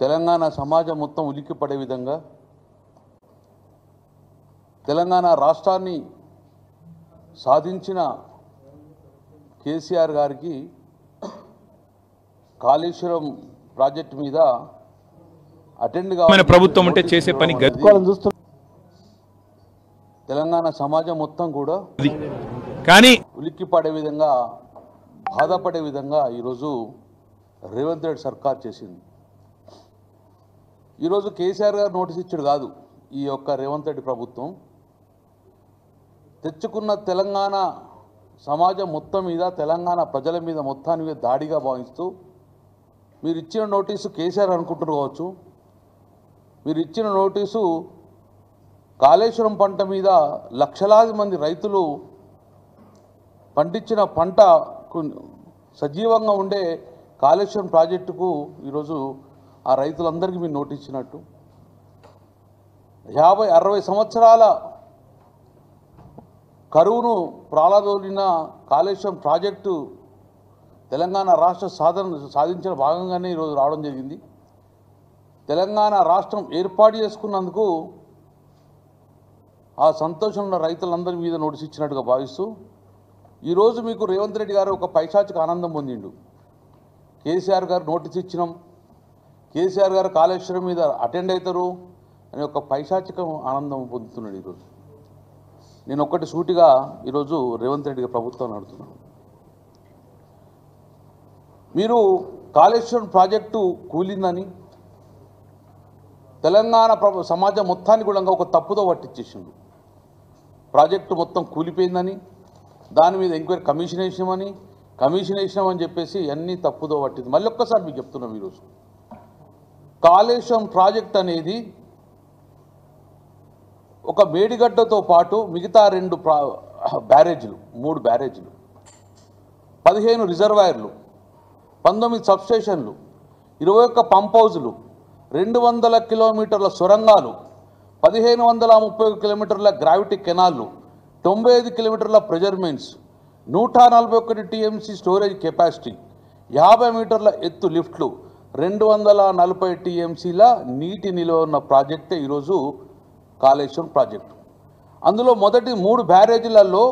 తెలంగాణ సమాజం మొత్తం ఉలిక్కిపడే విధంగా తెలంగాణ రాష్ట్రాన్ని సాధించిన కేసీఆర్ గారికి కాళేశ్వరం ప్రాజెక్టు మీద అటెండ్ కావాలని ప్రభుత్వం అంటే చేసే పని తెలంగాణ సమాజం మొత్తం కూడా కానీ ఉలిక్కిపడే విధంగా బాధపడే విధంగా ఈరోజు రేవంత్ రెడ్డి సర్కార్ చేసింది. ఈరోజు కేసీఆర్ గారు నోటీస్ ఇచ్చాడు కాదు, ఈ యొక్క రేవంత్ రెడ్డి ప్రభుత్వం తెచ్చుకున్న తెలంగాణ సమాజం మొత్తం మీద తెలంగాణ ప్రజల మీద మొత్తాన్ని మీద దాడిగా భావిస్తూ మీరు ఇచ్చిన నోటీసు కేసీఆర్ అనుకుంటున్నారు కావచ్చు, మీరు ఇచ్చిన నోటీసు కాళేశ్వరం పంట మీద లక్షలాది మంది రైతులు పండించిన పంట సజీవంగా ఉండే కాళేశ్వరం ప్రాజెక్టుకు ఈరోజు ఆ రైతులందరికీ మీరు నోటీస్ ఇచ్చినట్టు 50-60 సంవత్సరాల కరువును ప్రాళదోలిన కాళేశ్వరం ప్రాజెక్టు తెలంగాణ రాష్ట్ర సాధించిన భాగంగానే ఈరోజు రావడం జరిగింది. తెలంగాణ రాష్ట్రం ఏర్పాటు చేసుకున్నందుకు ఆ సంతోషంలో రైతులందరి మీద నోటీస్ ఇచ్చినట్టుగా భావిస్తూ ఈరోజు మీకు రేవంత్ రెడ్డి గారు ఒక పైశాచిక ఆనందం పొందిండు. కేసీఆర్ గారు నోటీస్ ఇచ్చినాం, కేసీఆర్ గారు కాళేశ్వరం మీద అటెండ్ అవుతారు అని ఒక పైశాచిక ఆనందం పొందుతున్నాడు. ఈరోజు నేను ఒక్కటి సూటిగా ఈరోజు రేవంత్ రెడ్డి ప్రభుత్వాన్ని అడుగుతున్నాను, మీరు కాళేశ్వరం ప్రాజెక్టు కూలిందని తెలంగాణ సమాజం మొత్తాన్ని కూడా ఒక తప్పుదో పట్టించేసిండు. ప్రాజెక్టు మొత్తం కూలిపోయిందని, దాని మీద ఎంక్వైరీ కమిషన్ వేసినామని చెప్పేసి అన్నీ తప్పుదో పట్టింది. మళ్ళీ ఒక్కసారి మీకు చెప్తున్నాం, ఈరోజు కాళేశ్వరం ప్రాజెక్ట్ అనేది ఒక మేడిగడ్డతో పాటు మిగతా 2 బ్యారేజీలు, 3 బ్యారేజీలు, 15 రిజర్వాయర్లు, 19 సబ్స్టేషన్లు, 21 పంప్ హౌజులు, 200 కిలోమీటర్ల సొరంగాలు, 1530 కిలోమీటర్ల గ్రావిటీ కెనాళ్ళు, 95 కిలోమీటర్ల pressure mains, 141 TMC storage capacity, 50 మీటర్ల ఎత్తు లిఫ్ట్లు, 240 టీఎంసీల నీటి నిల్వ ఉన్న ప్రాజెక్టే ఈరోజు కాళేశ్వరం ప్రాజెక్టు. అందులో మొదటి 3 బ్యారేజీలలో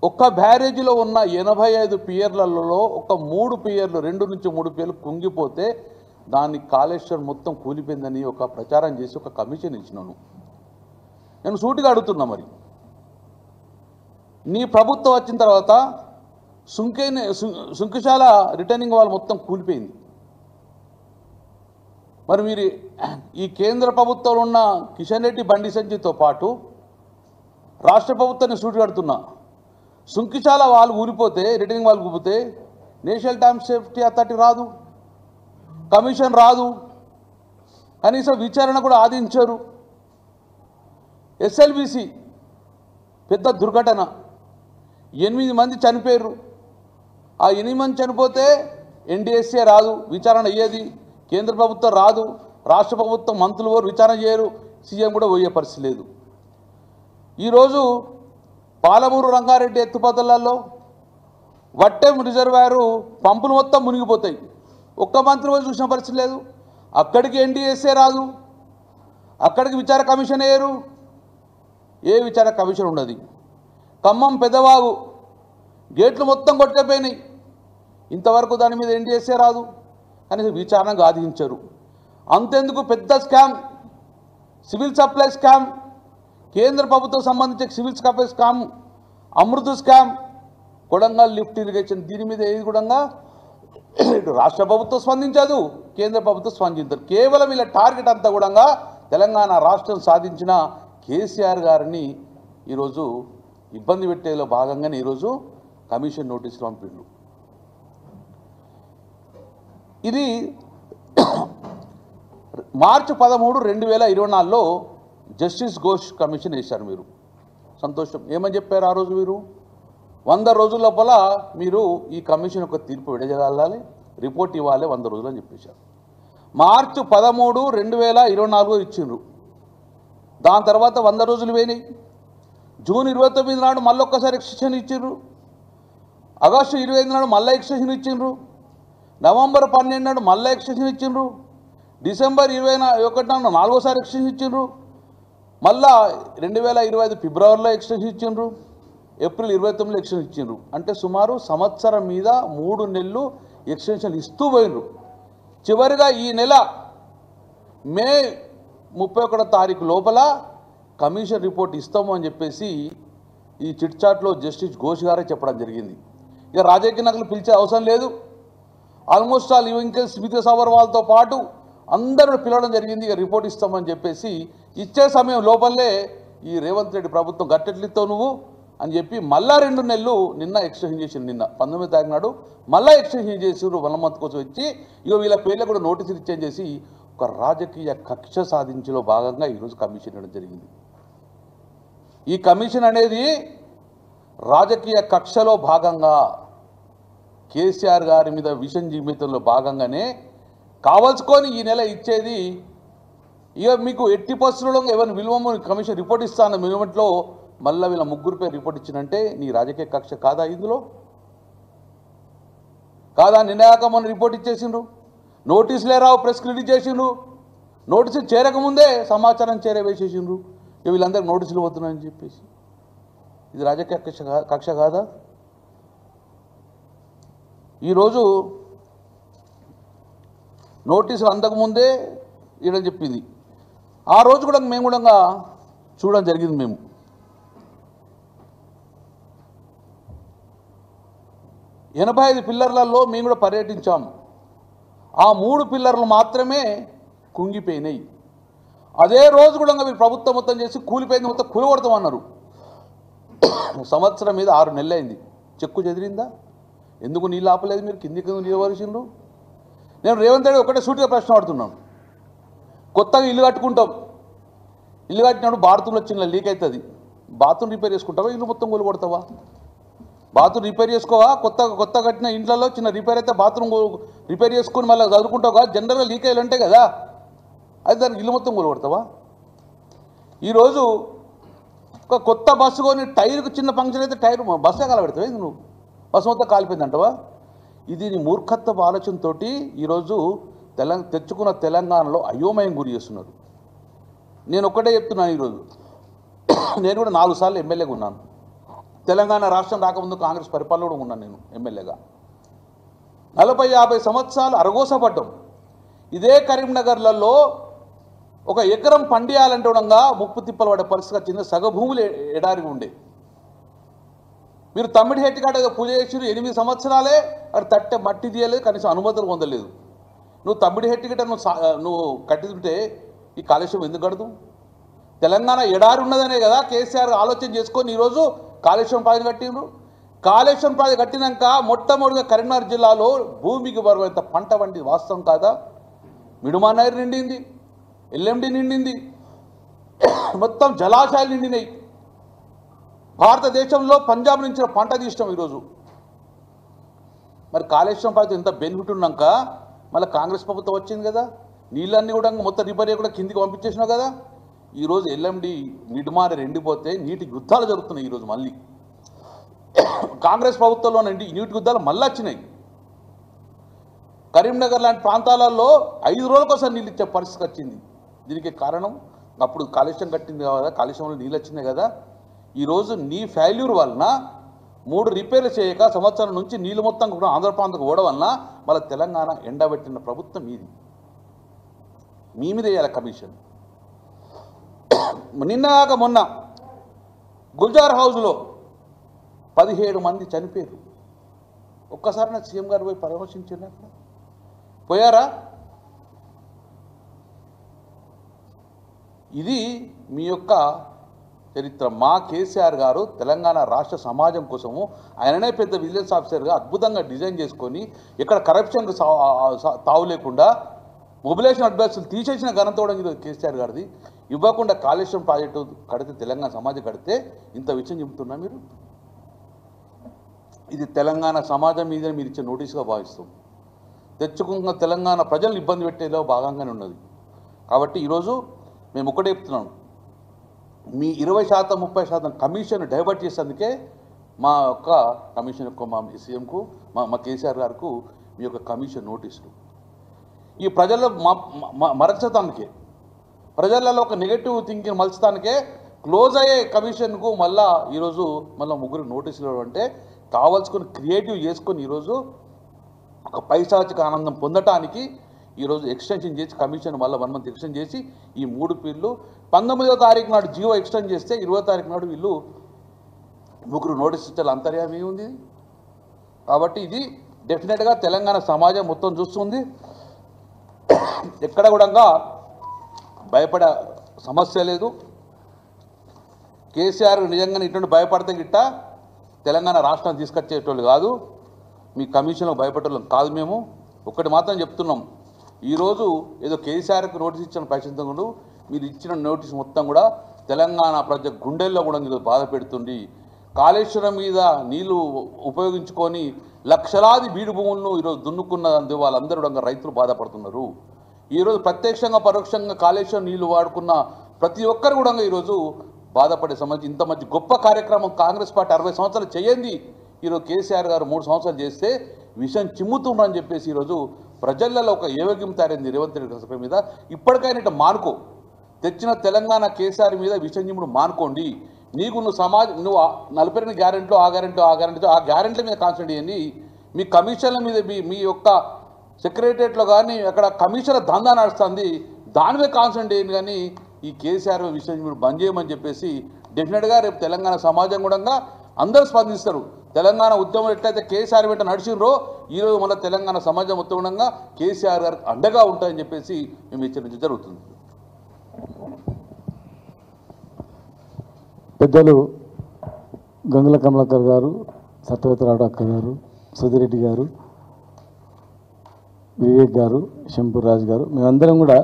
ఒక్క బ్యారేజీలో ఉన్న 85 పియర్లలో ఒక 3 పియర్లు 2 నుంచి 3 పియర్లు కుంగిపోతే దాన్ని కాళేశ్వరం మొత్తం కూలిపోయిందని ఒక ప్రచారం చేసి ఒక కమిషన్ ఇచ్చినాను. నేను సూటిగా అడుగుతున్నా, మరి నీ ప్రభుత్వం వచ్చిన తర్వాత సుంకిశాల రిటర్నింగ్ వాళ్ళు మొత్తం కూలిపోయింది. మరి మీరు ఈ కేంద్ర ప్రభుత్వంలో ఉన్న కిషన్ రెడ్డి బండి సంజయ్తో పాటు రాష్ట్ర ప్రభుత్వాన్ని సూటిగా అడుగుతున్నా, సుంకిశాల వాళ్ళు ఊరిపోతే, రిటర్నింగ్ వాళ్ళు ఊరిపోతే నేషనల్ డ్యామ్ సేఫ్టీ అథారిటీ రాదు, కమిషన్ రాదు, కనీసం విచారణ కూడా ఆదించారు. ఎస్ఎల్బిసి పెద్ద దుర్ఘటన, 8 మంది చనిపోయారు. ఆ 8 మంది చనిపోతే ఎన్డీఎస్ఏ రాదు, విచారణ అయ్యేది, కేంద్ర ప్రభుత్వం రాదు, రాష్ట్ర ప్రభుత్వం మంత్రులు వారు విచారణ చేయరు, సీఎం కూడా పోయే పరిస్థితి లేదు. ఈరోజు పాలమూరు రంగారెడ్డి ఎత్తుపతలలో వట్టెం రిజర్వాయరు పంపులు మొత్తం మునిగిపోతాయి, ఒక్క మంత్రి పోయి చూసిన పరిస్థితి లేదు. అక్కడికి ఎన్డీఎస్ఏ రాదు, అక్కడికి విచార కమిషన్ వేయరు, ఏ విచార కమిషన్ ఉండదు. ఖమ్మం పెదవాగు గేట్లు మొత్తం కొట్టుకపోయినాయి, ఇంతవరకు దాని మీద ఎన్డీఎస్ఏ రాదు, కనీసం విచారణ గాదించరు. అంతెందుకు పెద్ద స్కామ్, సివిల్ సప్లై స్కామ్, కేంద్ర ప్రభుత్వం సంబంధించిన civil supply scam, Amrit scam, Kodangal lift irrigation, దీని మీద ఏది కూడా రాష్ట్ర ప్రభుత్వం స్పందించదు, కేంద్ర ప్రభుత్వం స్పందించదు. కేవలం వీళ్ళ టార్గెట్ అంతా కూడా తెలంగాణ రాష్ట్రం సాధించిన కేసీఆర్ గారిని ఈరోజు ఇబ్బంది పెట్టేలో భాగంగానే ఈరోజు కమిషన్ నోటీసులు పంపిండు. ఇది మార్చి 13, 2024లో జస్టిస్ ఘోష్ కమిషన్ వేశారు. మీరు సంతోషం, ఏమని చెప్పారు ఆ రోజు? మీరు 100 రోజుల లోపల మీరు ఈ కమిషన్ యొక్క తీర్పు విడజల్లాలి, రిపోర్ట్ ఇవ్వాలి 100 రోజులు అని చెప్పేశారు. మార్చి 13, 2024 ఇచ్చిండ్రు. దాని తర్వాత 100 రోజులు పోయినాయి. జూన్ 29 నాడు మళ్ళీ ఒక్కసారి ఎక్స్టెన్షన్ ఇచ్చిండ్రు. ఆగస్టు 25 నాడు మళ్ళీ ఎక్స్టెన్షన్ ఇచ్చిండ్రు. నవంబర్ 12 నాడు మళ్ళీ ఎక్స్టెన్షన్ ఇచ్చిండ్రు. డిసెంబర్ 21 నాలుగోసారి ఎక్స్టెన్షన్ ఇచ్చిండ్రు. మళ్ళా 2025 ఫిబ్రవరిలో ఎక్స్టెన్షన్ ఇచ్చిండ్రు. ఏప్రిల్ 29లో ఎక్స్టెన్షన్ ఇచ్చిండ్రు. అంటే సుమారు సంవత్సరం మీద 3 నెలలు ఎక్స్టెన్షన్ ఇస్తూ పోయినరు. చివరిగా ఈ నెల మే 31 తారీఖు లోపల కమిషన్ రిపోర్ట్ ఇస్తాము అని చెప్పేసి ఈ చిట్చాట్లో జస్టిస్ ఘోష్ గారే చెప్పడం జరిగింది. ఇక రాజకీయ నాయకులు పిలిచే అవసరం లేదు. ఆల్మోస్ట్ ఆల్ ఇంకా స్మితా సబర్వాల్తో పాటు అందరూ పిలవడం జరిగింది. ఇక రిపోర్ట్ ఇస్తామని చెప్పేసి ఇచ్చే సమయం లోపలే ఈ రేవంత్ రెడ్డి ప్రభుత్వం గట్టెట్లిస్తావు నువ్వు అని చెప్పి మళ్ళా 2 నెలలు నిన్న ఎక్స్టెన్షన్ చేసిండు. నిన్న 19 తారీఖు నాడు మళ్ళీ ఎక్స్టెన్షన్ చేసిండ్రు 1 మంత్ కోసం ఇచ్చి ఇక వీళ్ళ పేర్లు కూడా నోటీసులు ఇచ్చేంజ్ చేసి ఒక రాజకీయ కక్ష సాధించలో భాగంగా ఈరోజు కమిషన్ ఇవ్వడం జరిగింది. ఈ కమిషన్ అనేది రాజకీయ కక్షలో భాగంగా కేసీఆర్ గారి మీద విషం జీవితంలో భాగంగానే కావాల్సుకొని ఈ నెల ఇచ్చేది. ఇక మీకు ఎట్టి పరిస్థితుల్లో ఎవరిని విలువము కమిషన్ రిపోర్ట్ ఇస్తాను మినిమంట్లో మళ్ళీ వీళ్ళ 3 పేరు రిపోర్ట్ ఇచ్చినంటే నీ రాజకీయ కక్ష కాదా? ఇందులో కాదా? నిన్నయాక మొన్న రిపోర్ట్ ఇచ్చేసిండ్రు. నోటీసులే రావు, ప్రెస్ రిలీజ్ చేసిండ్రు. నోటీసులు చేరకముందే సమాచారం చేరవేసేసిండ్రు. ఇక వీళ్ళందరికీ నోటీసులు పోతున్నాయని చెప్పేసి ఇది రాజకీయ కక్ష కాదా? ఈరోజు నోటీసులు అందకముందే ఇవ్వడం చెప్పింది. ఆ రోజు కూడా మేము కూడా చూడడం జరిగింది. మేము 85 పిల్లర్లలో మేము కూడా పర్యటించాము. ఆ 3 పిల్లర్లు మాత్రమే కుంగిపోయినాయి. అదే రోజు కూడా మీరు ప్రభుత్వం మొత్తం చేసి కూలిపోయింది మొత్తం కూలగొడతామన్నారు. సంవత్సరం మీద 6 నెలలు అయింది. చెక్కు చెదిరిందా? ఎందుకు నీళ్ళు ఆపలేదు? మీరు కిందికి నిలవరిసిండ్రు. నేను రేవంత్ రెడ్డి ఒకటే సూటిగా ప్రశ్న అడుగుతున్నాను. కొత్తగా ఇల్లు కట్టుకుంటాం. ఇల్లు కట్టినప్పుడు బాత్రూంలో చిన్న లీక్ అవుతుంది. బాత్రూమ్ రిపేర్ చేసుకుంటావా? ఇల్లు మొత్తం కూలగొడతావా? Bathroom repair చేసుకోవా? కొత్త కట్టిన ఇంట్లో చిన్న రిపేర్ అయితే బాత్రూమ్ రిపేర్ చేసుకొని మళ్ళీ చదువుకుంటావుగా? జనరల్గా లీక్ అయ్యి ఉంటాయి కదా, అది దానికి ఇల్లు మొత్తం కూలగొడతావా? ఈరోజు ఒక కొత్త బస్సు కొని టైర్కు చిన్న ఫంక్షన్ అయితే టైర్ బస్సే కాలబెడతావా? ఇది నువ్వు బస్సు మొత్తం కాలిపోయిందంటవా? ఇది నీ మూర్ఖత్వ ఆలోచనతో ఈరోజు తెచ్చుకున్న తెలంగాణలో అయోమయం గురి చేస్తున్నారు. నేను ఒక్కటే చెప్తున్నాను. ఈరోజు నేను కూడా 4 సార్లు ఎమ్మెల్యేగా ఉన్నాను. తెలంగాణ రాష్ట్రం రాకముందు కాంగ్రెస్ పరిపాలన కూడా ఉన్నాను నేను ఎమ్మెల్యేగా. 40-50 సంవత్సరాలు అరగోసపడ్డాం. ఇదే కరీంనగర్లలో ఒక ఎకరం పండియాలంటే కూడా ముప్పు తిప్పలు పడే పరిస్థితి వచ్చింది. సగభూములు ఎడారిగా ఉండే. మీరు తమ్మిడి హెట్టికాట పూజ చేసి 8 సంవత్సరాలే అది తట్టె మట్టి తీయలేదు, కనీసం అనుమతులు పొందలేదు. నువ్వు తమ్మిడి హెట్టికట నువ్వు కట్టింటే ఈ కాళేశ్వరం ఎందుకు కడదు? తెలంగాణ ఎడారి ఉన్నదనే కదా కేసీఆర్ ఆలోచన చేసుకొని ఈరోజు కాళేశ్వరం ప్రాజెక్టు కట్టిండ్రు. కాళేశ్వరం ప్రాజెక్టు కట్టినాక మొట్టమొదటిగా కరీంనగర్ జిల్లాలో భూమికి బరువైన పంట వంటి వాస్తవం కాదా? మిడుమానైర్ నిండింది, ఎల్ఎండి నిండింది, మొత్తం జలాశయాలు నిండినాయి. భారతదేశంలో పంజాబ్ నుంచి పంట తీసినాం ఈరోజు. మరి కాళేశ్వరం ప్రాజెక్టు ఎంత బెనిఫిట్ ఉన్నాక మళ్ళీ కాంగ్రెస్ ప్రభుత్వం వచ్చింది కదా, నీళ్ళన్నీ కూడా మొత్తం రిపేర్ కూడా కిందికి పంపించేసినావు కదా. ఈరోజు ఎల్ఎండి మిడ్మానైర్ ఎండిపోతే నీటి యుద్ధాలు జరుగుతున్నాయి. ఈరోజు మళ్ళీ కాంగ్రెస్ ప్రభుత్వంలోనండి నీటి యుద్ధాలు మళ్ళీ వచ్చినాయి. కరీంనగర్ లాంటి ప్రాంతాలలో 5 రోజులకోసారి నీళ్ళు ఇచ్చే పరిస్థితి వచ్చింది. దీనికి కారణం అప్పుడు కాళేశ్వరం కట్టింది కదా, కాళేశ్వరంలో నీళ్ళు వచ్చినాయి కదా. ఈరోజు నీ ఫెయిల్యూర్ వలన 3 రిపేర్లు చేయక సంవత్సరం నుంచి నీళ్ళు మొత్తం కూడా ఆంధ్ర ప్రాంతకు పోవడం వలన మళ్ళీ తెలంగాణ ఎండబెట్టిన ప్రభుత్వం మీది. మీ మీద వేయాలి కమిషన్. నిన్నగాక మొన్న గుల్జార్ హౌస్లో 17 మంది చనిపోయారు. ఒక్కసారి నా సీఎం గారు పోయి పరామర్శించారు? పోయారా? ఇది మీ యొక్క చరిత్ర. మా కేసీఆర్ గారు తెలంగాణ రాష్ట్ర సమాజం కోసము ఆయననే పెద్ద విజిలెన్స్ ఆఫీసర్గా అద్భుతంగా డిజైన్ చేసుకొని ఇక్కడ కరప్షన్కు తావు లేకుండా మొబిలైజేషన్ అడ్వైజర్లు తీసేసిన ఘనత కూడా ఈరోజు కేసీఆర్ గారిది. ఇవ్వకుండా కాళేశ్వరం ప్రాజెక్టు కడితే తెలంగాణ సమాజం కడితే ఇంత విషయం చెబుతున్నా మీరు? ఇది తెలంగాణ సమాజం మీద మీరు ఇచ్చే నోటీసుగా భావిస్తాం. తెచ్చుకున్న తెలంగాణ ప్రజలను ఇబ్బంది పెట్టేలో భాగంగానే ఉన్నది. కాబట్టి ఈరోజు మేము ఒకటే చెప్తున్నాం, మీ 20% 30% కమిషన్ డైవర్ట్ చేసేందుకే మా యొక్క కమిషన్ యొక్క మా సీఎంకు మా కేసీఆర్ గారికి మీ యొక్క కమిషన్ నోటీసులు. ఈ ప్రజల్లో మరచటానికే, ప్రజలలో ఒక నెగటివ్ థింకింగ్ మలచడానికే క్లోజ్ అయ్యే కమిషన్కు మళ్ళా ఈరోజు మళ్ళీ ముగ్గురు నోటీసులు అంటే కావాల్సుకొని క్రియేటివ్ చేసుకొని ఈరోజు ఒక పైశాచిక ఆనందం పొందటానికి ఈరోజు ఎక్స్టెన్షన్ చేసి కమిషన్ మళ్ళీ 1 month ఎక్స్టెండ్ చేసి ఈ 3 పీర్లు 19వ తారీఖు నాడు జియో ఎక్స్టెండ్ చేస్తే 20వ తారీఖు నాడు వీళ్ళు ముగ్గురు నోటీస్ ఇచ్చారు. అంతర్యామి ఏముంది? కాబట్టి ఇది డెఫినెట్గా తెలంగాణ సమాజం మొత్తం చూస్తుంది. ఎక్కడ కూడా భయపడే సమస్య లేదు. కేసీఆర్ నిజంగానే ఇటువంటి భయపడితే గిట్ట తెలంగాణ రాష్ట్రాన్ని తీసుకొచ్చేటోళ్ళు కాదు. మీ కమిషన్లకు భయపడేటోళ్ళం కాదు. మేము ఒక్కటి మాత్రం చెప్తున్నాం, ఈరోజు ఏదో కేసీఆర్కి నోటీస్ ఇచ్చిన పరిస్థితి మీరు ఇచ్చిన నోటీస్ మొత్తం కూడా తెలంగాణ ప్రజల గుండెల్లో కూడా ఈరోజు బాధ పెడుతుంది. కాళేశ్వరం మీద నీళ్లు ఉపయోగించుకొని లక్షలాది బీడు భూములను ఈరోజు దున్నుకున్న వాళ్ళందరూ కూడా రైతులు బాధపడుతున్నారు. ఈరోజు ప్రత్యక్షంగా పరోక్షంగా కాళేశ్వరం నీళ్లు వాడుకున్న ప్రతి ఒక్కరు కూడా ఈరోజు బాధపడే సమస్య. ఇంత మంచి గొప్ప కార్యక్రమం కాంగ్రెస్ పార్టీ 60 సంవత్సరాలు చేయండి, ఈరోజు కేసీఆర్ గారు 3 సంవత్సరాలు చేస్తే విషయం చిమ్ముతున్నారని చెప్పేసి ఈరోజు ప్రజలలో ఒక ఏవగ్యం తయారైంది రేవంత్ రెడ్డి మీద. ఇప్పటికైనా ఇట్లా మానుకో, తెచ్చిన తెలంగాణ కేసీఆర్ మీద విషయం చిమ్ముడు మానుకోండి. నీకు నువ్వు 42 గ్యారెంట్లు ఆ గ్యారెంట్ల మీద కాన్సన్ట్రేట్ చేయండి. మీ కమిషన్ల మీద మీ యొక్క సెక్రటరియట్లో కానీ అక్కడ కమిషన్ల దందా నడుస్తుంది, దాని మీద కాన్సన్ట్రేట్ చేయండి. కానీ ఈ కేసీఆర్ విషయం మీరు బంద్ చేయమని చెప్పేసి డెఫినెట్గా రేపు తెలంగాణ సమాజం కూడా అందరూ స్పందిస్తారు. తెలంగాణ ఉద్యమం ఎట్లయితే కేసీఆర్ వెంట నడిచిండ్రో ఈరోజు మళ్ళీ తెలంగాణ సమాజం మొత్తం కూడా కేసీఆర్ గారికి అండగా ఉంటాయని చెప్పేసి మేము హెచ్చరించడం జరుగుతుంది. పెద్దలు గంగుల కమలాకర్ గారు, సత్యవతిరావు అక్క గారు, సుధిరెడ్డి గారు, వివేక్ గారు, శంపూర్రాజు గారు, మేమందరం కూడా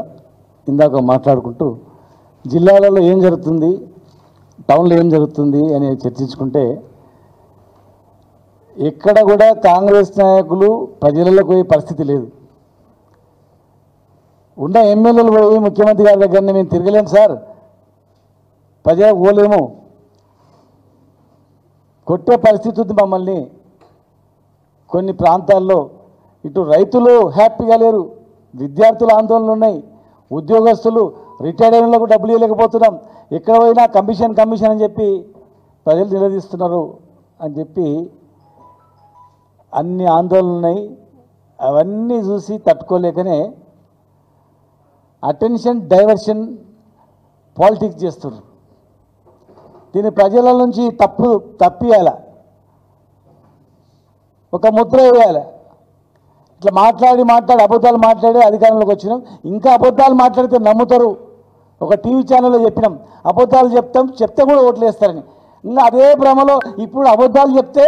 ఇందాక మాట్లాడుకుంటూ జిల్లాలలో ఏం జరుగుతుంది, టౌన్లో ఏం జరుగుతుంది అని చర్చించుకుంటే ఎక్కడ కూడా కాంగ్రెస్ నాయకులు ప్రజలకు పోయే పరిస్థితి లేదు. ఉన్న ఎమ్మెల్యేలు పోయి ముఖ్యమంత్రి గారి దగ్గరనే మేము తిరగలేము సార్, ప్రజలకు పోలేము, కొట్టే పరిస్థితి ఉంది మమ్మల్ని. కొన్ని ప్రాంతాల్లో ఇటు రైతులు హ్యాపీగా లేరు, విద్యార్థుల ఆందోళనలు ఉన్నాయి, ఉద్యోగస్తులు రిటైర్డ్ అయినలకు డబ్బులు ఇవ్వలేకపోతున్నాం, ఎక్కడ పోయినా కమిషన్ అని చెప్పి ప్రజలు నిలదీస్తున్నారు అని చెప్పి అన్ని ఆందోళనలు ఉన్నాయి. అవన్నీ చూసి తట్టుకోలేకనే అటెన్షన్ డైవర్షన్ పాలిటిక్స్ చేస్తున్నారు. దీన్ని ప్రజల నుంచి తప్పియాల, ఒక ముద్ర వేయాలి. ఇట్లా మాట్లాడి అబద్ధాలు మాట్లాడి అధికారంలోకి వచ్చినాం. ఇంకా అబద్ధాలు మాట్లాడితే నమ్ముతారు. ఒక టీవీ ఛానల్లో చెప్పినాం, అబద్ధాలు చెప్తే కూడా ఓట్లు వేస్తారని. ఇంకా అదే భ్రమలో ఇప్పుడు అబద్ధాలు చెప్తే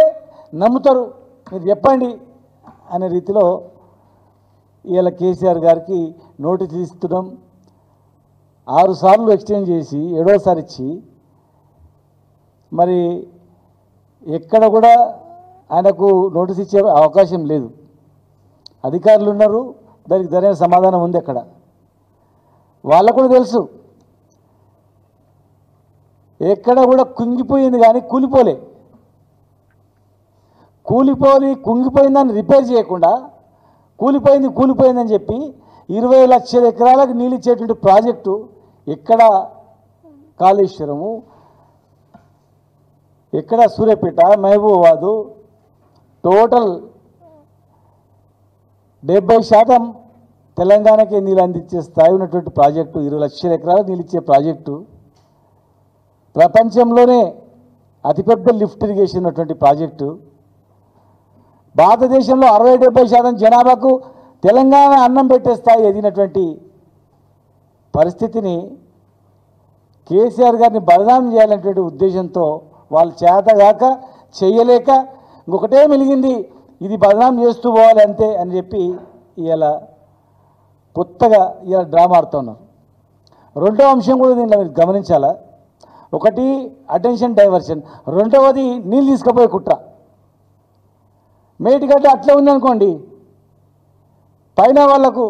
నమ్ముతారు, మీరు చెప్పండి అనే రీతిలో ఇవాళ కేసీఆర్ గారికి నోటీసులు ఇస్తున్నాం. 6 సార్లు ఎక్స్టెండ్ చేసి 7వసారి ఇచ్చి మరి ఎక్కడ కూడా ఆయనకు నోటీస్ ఇచ్చే అవకాశం లేదు. అధికారులు ఉన్నారు, దానికి సరైన సమాధానం ఉంది. అక్కడ వాళ్ళకు కూడా తెలుసు, ఎక్కడ కూడా కుంగిపోయింది కానీ కుంగిపోయిందని రిపేర్ చేయకుండా కూలిపోయిందని చెప్పి 20 లక్షల ఎకరాలకు నీళ్ళు ఇచ్చేటువంటి ప్రాజెక్టు ఎక్కడ కాళేశ్వరము, ఎక్కడ సూర్యాపేట, మహబూబాబాదు టోటల్ 70% తెలంగాణకే నీళ్ళు అందించే స్థాయి ఉన్నటువంటి ప్రాజెక్టు, 20 లక్షల ఎకరాలకు నీళ్ళు ఇచ్చే ప్రాజెక్టు, ప్రపంచంలోనే అతిపెద్ద లిఫ్ట్ ఇరిగేషన్ ఉన్నటువంటి ప్రాజెక్టు, భారతదేశంలో 60-70% జనాభాకు తెలంగాణ అన్నం పెట్టే స్థాయి ఎదిగినటువంటి పరిస్థితిని కేసీఆర్ గారిని బదనాం చేయాలనేటువంటి ఉద్దేశంతో వాళ్ళు చేతగాక చేయలేక ఇంకొకటే మిలిగింది, ఇది బదనాం చేస్తూ పోవాలి అంతే అని చెప్పి ఇలా కొత్తగా ఇలా డ్రామా ఆడుతున్నారు. రెండవ అంశం కూడా దీనిలో మీరు గమనించాలా. ఒకటి అటెన్షన్ డైవర్షన్, రెండవది నీళ్ళు తీసుకుపోయే కుట్ర. మేటిగడ్డ అట్లే ఉందనుకోండి, పైన వాళ్లకు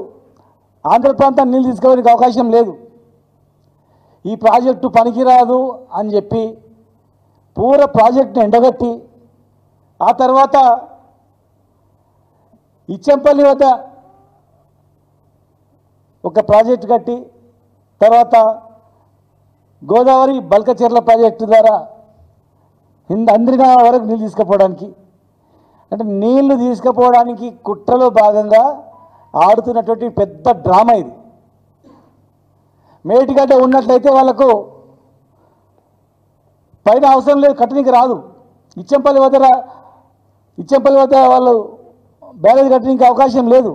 ఆంధ్ర ప్రాంతాన్ని నీళ్ళు తీసుకోవడానికి అవకాశం లేదు. ఈ ప్రాజెక్టు పనికిరాదు అని చెప్పి పూర ప్రాజెక్టును ఎండగట్టి ఆ తర్వాత ఇచ్చంపల్లి వద్ద ఒక ప్రాజెక్టు కట్టి తర్వాత గోదావరి బల్కచెర్ల ప్రాజెక్టు ద్వారా అందరినా వరకు నీళ్ళు తీసుకుపోవడానికి అంటే నీళ్లు తీసుకుపోవడానికి కుట్రలో భాగంగా ఆడుతున్నటువంటి పెద్ద డ్రామా ఇది. మేటిగడ్డ ఉన్నట్లయితే వాళ్ళకు పైన అవసరం లేదు, కట్టడానికి రాదు. ఇచ్చంపల్లి వద్ద వాళ్ళు బ్యారేజ్ కట్టడానికి అవకాశం లేదు.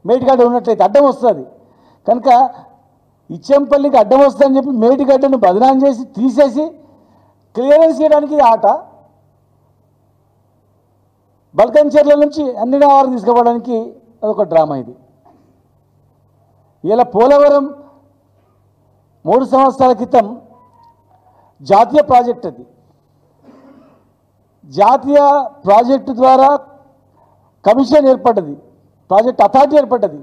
మేటిగడ్డ ఉన్నట్లయితే అడ్డం వస్తుంది కనుక ఇచ్చంపల్లికి అడ్డం వస్తుందని చెప్పి మేటిగడ్డను బదనాం చేసి తీసేసి క్లియరెన్స్ చేయడానికి ఆట, బల్కంచెర్ల నుంచి అన్ని వారు తీసుకుపోవడానికి అదొక డ్రామా ఇది. ఇలా పోలవరం 3 సంవత్సరాల క్రితం జాతీయ ప్రాజెక్ట్, అది జాతీయ ప్రాజెక్టు ద్వారా కమిషన్ ఏర్పడ్డది, ప్రాజెక్ట్ అథారిటీ ఏర్పడ్డది.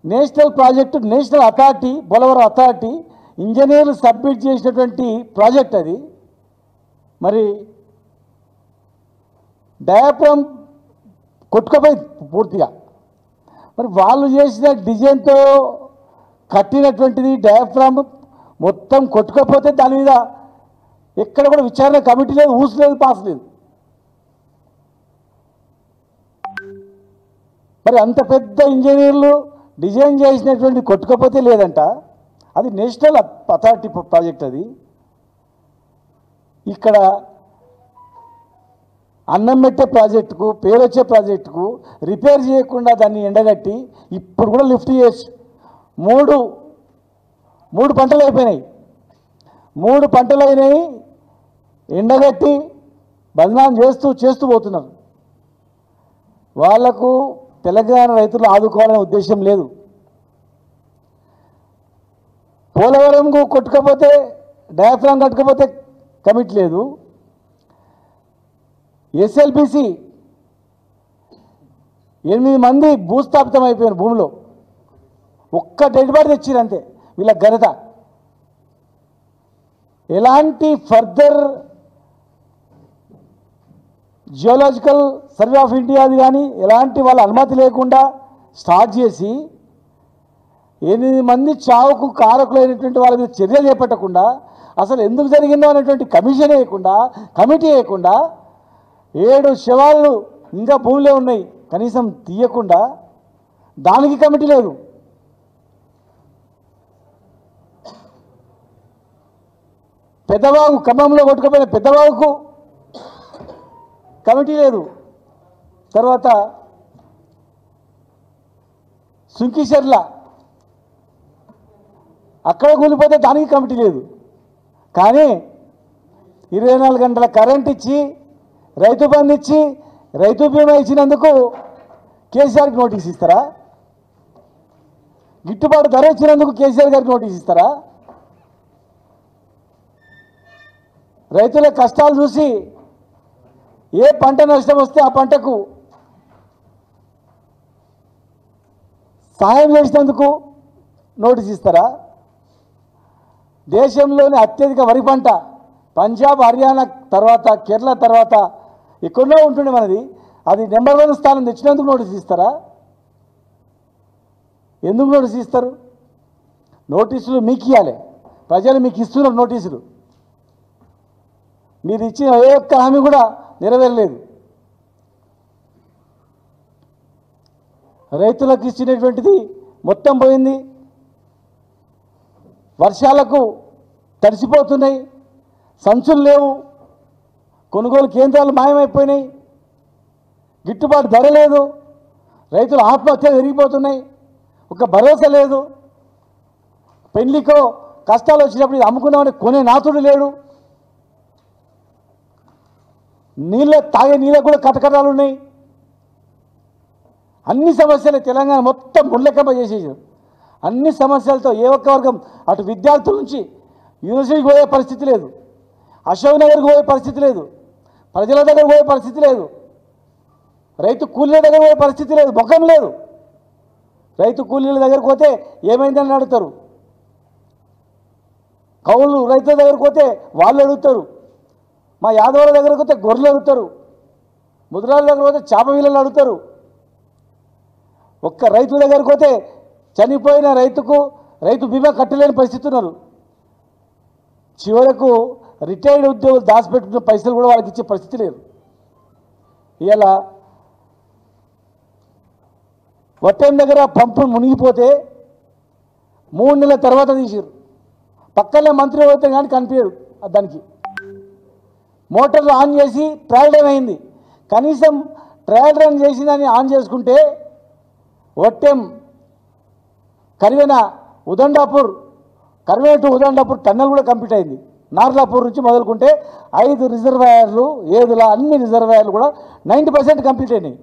National project, national authority, Polavaram authority ఇంజనీర్లు సబ్మిట్ చేసినటువంటి ప్రాజెక్ట్ అది. మరి డయాఫ్రామ్ కొట్టుకుపోయింది పూర్తిగా. మరి వాళ్ళు చేసిన డిజైన్తో కట్టినటువంటిది డయాఫ్రామ్ మొత్తం కొట్టుకపోతే దాని మీద ఎక్కడ కూడా విచారణ కమిటీ లేదు, ఊసు లేదు, పాస్ లేదు. మరి అంత పెద్ద ఇంజనీర్లు డిజైన్ చేసినటువంటి కొట్టుకపోతే లేదంట. అది నేషనల్ అథారిటీ ప్రాజెక్ట్. అది ఇక్కడ అన్నం పెట్టే ప్రాజెక్టుకు, పేరు వచ్చే ప్రాజెక్టుకు రిపేర్ చేయకుండా దాన్ని ఎండగట్టి ఇప్పుడు కూడా లిఫ్ట్ చేయొచ్చు. మూడు పంటలు అయిపోయినాయి. 3 పంటలు అయినాయి, ఎండగట్టి బదనాం చేస్తూ పోతున్నారు. వాళ్లకు తెలంగాణ రైతులు ఆదుకోవాలనే ఉద్దేశం లేదు. పోలవరంకు కొట్టుకపోతే, డయాఫ్రామ్ కట్టుకపోతే కమిట్ లేదు. ఎస్ఎల్బిసి 8 మంది భూస్థాపితం అయిపోయారు భూమిలో. ఒక్క డెడ్ బాడీ తెచ్చిరు అంతే. వీళ్ళ ఘనత. ఎలాంటి ఫర్దర్ జియోలాజికల్ సర్వే ఆఫ్ ఇండియాది కానీ ఎలాంటి వాళ్ళ అనుమతి లేకుండా స్టార్ట్ చేసి 8 మంది చావుకు కారకులైనటువంటి వాళ్ళ మీద చర్యలు చేపట్టకుండా, అసలు ఎందుకు జరిగిందో అనేటువంటి కమిషన్ వేయకుండా, కమిటీ వేయకుండా 7 శవాలు ఇంకా భూమిలో ఉన్నాయి కనీసం తీయకుండా, దానికి కమిటీ లేదు. పెద్దవాగు, ఖమ్మంలో కొట్టుకుపోయిన పెద్దవాగుకు కమిటీ లేదు. తర్వాత సుంకిశర్ల అక్కడ కూలిపోతే దానికి కమిటీ లేదు. కానీ 24 గంటల కరెంట్ ఇచ్చి, రైతు బంధు ఇచ్చి, రైతు బీమా ఇచ్చినందుకు కేసీఆర్కి నోటీస్ ఇస్తారా? గిట్టుబాటు ధర ఇచ్చినందుకు కేసీఆర్ గారికి నోటీస్ ఇస్తారా? రైతుల కష్టాలు చూసి ఏ పంట నష్టం వస్తే ఆ పంటకు సహాయం చేసినందుకు నోటీస్ ఇస్తారా? దేశంలోని అత్యధిక వరి పంట పంజాబ్, హర్యానా తర్వాత, కేరళ తర్వాత ఎక్కడో ఉంటుండే మనది, అది నెంబర్ 1 స్థానం తెచ్చినందుకు నోటీస్ ఇస్తారా? ఎందుకు నోటీస్ ఇస్తారు? నోటీసులు మీకు ఇవ్వాలి, ప్రజలు మీకు ఇస్తున్నారు నోటీసులు. మీరు ఇచ్చిన ఏ ఒక్క హామీ కూడా నెరవేరలేదు. రైతులకు ఇచ్చినటువంటిది మొత్తం పోయింది. వర్షాలకు తడిసిపోతున్నాయి, సంచులు లేవు, కొనుగోలు కేంద్రాలు మాయమైపోయినాయి, గిట్టుబాటు ధర లేదు, రైతుల ఆత్మహత్యలు పెరిగిపోతున్నాయి, ఒక భరోసా లేదు. పెళ్లికో కష్టాలు వచ్చినప్పుడు ఇది అమ్ముకున్నామని కొనే నాతుడు లేడు. తాగే నీళ్ళకు కూడా కటకటాలు ఉన్నాయి. అన్ని సమస్యలు తెలంగాణ మొత్తం ముళ్ళెక్కమ చేసేసారు. అన్ని సమస్యలతో ఏ ఒక్క వర్గం, అటు విద్యార్థుల నుంచి యూనివర్సిటీకి పోయే పరిస్థితి లేదు, అశోక్ నగర్కి పోయే పరిస్థితి లేదు, ప్రజల దగ్గర పోయే పరిస్థితి లేదు, రైతు కూలీల దగ్గర పోయే పరిస్థితి లేదు, ముఖం లేదు. రైతు కూలీల దగ్గరకు పోతే ఏమైందని అడుగుతారు, కౌలు రైతుల దగ్గరకు పోతే వాళ్ళు అడుగుతారు, మా యాదవుల దగ్గరకు పోతే గొర్రెలు అడుగుతారు, ముద్రాల దగ్గర పోతే చేప వీళ్ళని అడుగుతారు. ఒక్క రైతుల దగ్గరకు పోతే చనిపోయిన రైతు బీమా కట్టలేని పరిస్థితి ఉన్నారు. చివరకు రిటైర్డ్ ఉద్యోగులు దాచిపెట్టుకున్న పైసలు కూడా వాళ్ళకి ఇచ్చే పరిస్థితి లేదు. ఇలా వట్టం దగ్గర పంపు మునిగిపోతే 3 నెలల తర్వాత తీసారు. పక్కనే మంత్రి పోతే కానీ కనిపించరు. దానికి మోటార్లు ఆన్ చేసి ట్రయల్ రన్ అయింది. కనీసం ట్రయల్ రన్ చేసిందని ఆన్ చేసుకుంటే వట్టెం కరివేన టు ఉదండాపూర్ టన్నల్ కూడా కంప్లీట్ అయింది. నార్లాపూర్ నుంచి మొదలుకుంటే 5 రిజర్వాయర్లు ఏదుల అన్ని రిజర్వాయర్లు కూడా 90% కంప్లీట్ అయినాయి.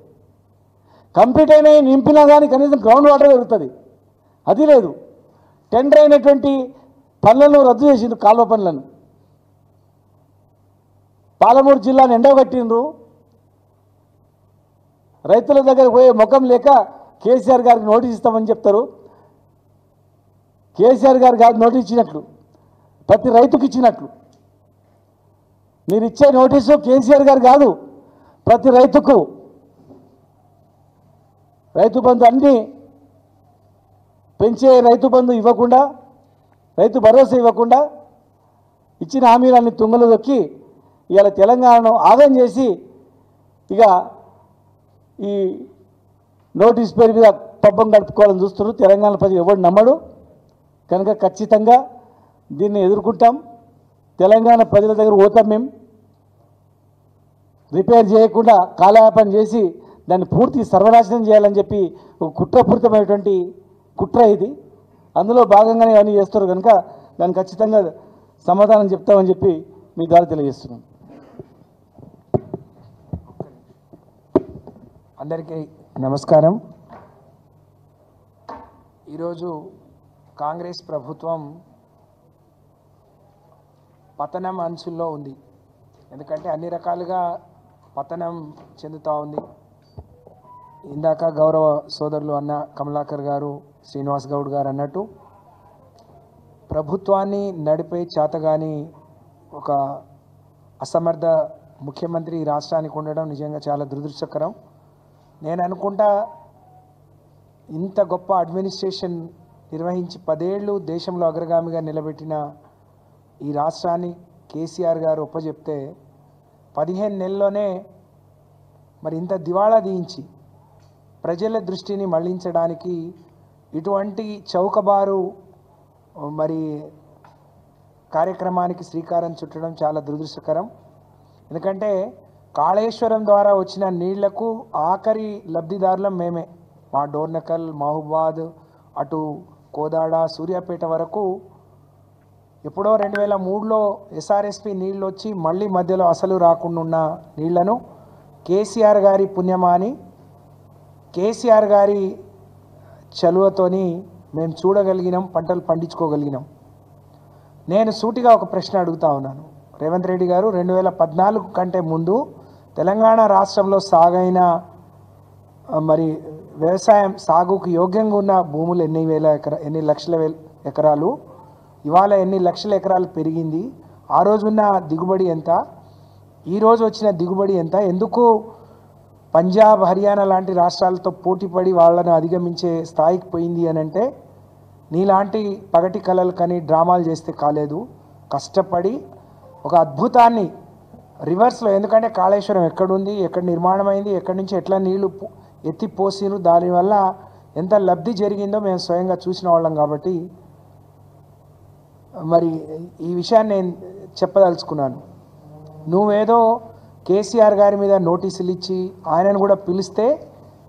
నింపినా కానీ కనీసం గ్రౌండ్ వాటర్ పెరుగుతుంది. అది లేదు. టెండర్ అయినటువంటి పనులను రద్దు చేసిండ్రు. కాలువ పనులను పాలమూరు జిల్లాను ఎండగట్టిండ్రు. రైతుల దగ్గర పోయే ముఖం లేక కేసీఆర్ గారికి నోటీస్ ఇస్తామని చెప్తారు. కేసీఆర్ గారు కాదు నోటీస్ ఇచ్చినట్లు, ప్రతి రైతుకి ఇచ్చినట్లు. మీరు ఇచ్చే నోటీసు కేసీఆర్ గారు కాదు, ప్రతి రైతుకు. రైతు బంధు అన్నీ పెంచే రైతు బంధు ఇవ్వకుండా, రైతు భరోసా ఇవ్వకుండా ఇచ్చిన హామీలన్నీ తుంగలు దొక్కి ఇవాళ తెలంగాణను ఆదాయం చేసి ఇక ఈ నోటీస్ పేరు మీద పబ్బం గడుపుకోవాలని చూస్తున్నారు. తెలంగాణ ప్రజలు ఎవరు నమ్మడు కనుక ఖచ్చితంగా దీన్ని ఎదుర్కొంటాం. తెలంగాణ ప్రజల దగ్గర పోతాం. మేము రిపేర్ చేయకుండా కాలయాపన చేసి దాన్ని పూర్తి సర్వనాశనం చేయాలని చెప్పి ఒక కుట్రపూరితమైనటువంటి కుట్ర ఇది. అందులో భాగంగానే ఇవన్నీ చేస్తారు కనుక దాన్ని ఖచ్చితంగా సమాధానం చెప్తామని చెప్పి మీ ద్వారా తెలియజేస్తున్నాం. అందరికీ నమస్కారం. ఈరోజు కాంగ్రెస్ ప్రభుత్వం పతనం అంచుల్లో ఉంది. ఎందుకంటే అన్ని రకాలుగా పతనం చెందుతూ ఉంది. ఇందాక గౌరవ సోదరులు అన్న కమలాకర్ గారు, శ్రీనివాస్ గౌడ్ గారు అన్నట్టు ప్రభుత్వాన్ని నడిపే చేతగాని ఒక అసమర్థ ముఖ్యమంత్రి ఈ రాష్ట్రానికి ఉండడం నిజంగా చాలా దురదృష్టకరం. నేను అనుకుంటా ఇంత గొప్ప అడ్మినిస్ట్రేషన్ నిర్వహించి 10 ఏళ్ళు దేశంలో అగ్రగామిగా నిలబెట్టిన ఈ రాష్ట్రాన్ని కేసీఆర్ గారు ఒప్పజెప్తే 15 నెలల్లోనే మరి ఇంత దివాళా తీయించి ప్రజల దృష్టిని మళ్లించడానికి ఇటువంటి చౌకబారు మరి కార్యక్రమానికి శ్రీకారం చుట్టడం చాలా దురదృష్టకరం. ఎందుకంటే కాళేశ్వరం ద్వారా వచ్చిన నీళ్లకు ఆఖరి లబ్ధిదారులం మేమే. మా డోర్నకల్, మహబూబాద్, అటు కోదాడ, సూర్యాపేట వరకు ఎప్పుడో 2003లో ఎస్ఆర్ఎస్పి నీళ్ళు వచ్చి మళ్ళీ మధ్యలో అసలు రాకుండా ఉన్న నీళ్లను కేసీఆర్ గారి పుణ్యమాని, కేసీఆర్ గారి చలువతోని మేము చూడగలిగినాం, పంటలు పండించుకోగలిగినాం. నేను సూటిగా ఒక ప్రశ్న అడుగుతా ఉన్నాను. రేవంత్ రెడ్డి గారు 2014 కంటే ముందు తెలంగాణ రాష్ట్రంలో సాగైన మరి వ్యవసాయం సాగుకు యోగ్యంగా ఉన్న భూములు ఎన్ని లక్షల ఎకరాలు, ఇవాళ ఎన్ని లక్షల ఎకరాలు పెరిగింది, ఆ రోజున్న దిగుబడి ఎంత, ఈరోజు వచ్చిన దిగుబడి ఎంత, ఎందుకు పంజాబ్, హర్యానా లాంటి రాష్ట్రాలతో పోటీపడి వాళ్ళను అధిగమించే స్థాయికి పోయింది అని అంటే నీలాంటి పగటి కళలు కానీ డ్రామాలు చేస్తే కాలేదు. కష్టపడి ఒక అద్భుతాన్ని రివర్స్లో, ఎందుకంటే కాళేశ్వరం ఎక్కడుంది, ఎక్కడ నిర్మాణమైంది, ఎక్కడి నుంచి ఎట్లా నీళ్లు ఎత్తిపోసిరు, దానివల్ల ఎంత లబ్ధి జరిగిందో మేము స్వయంగా చూసిన వాళ్ళం. కాబట్టి మరి ఈ విషయాన్ని నేను చెప్పదలుచుకున్నాను. నువ్వేదో కేసీఆర్ గారి మీద నోటీసులు ఇచ్చి ఆయనను కూడా పిలిస్తే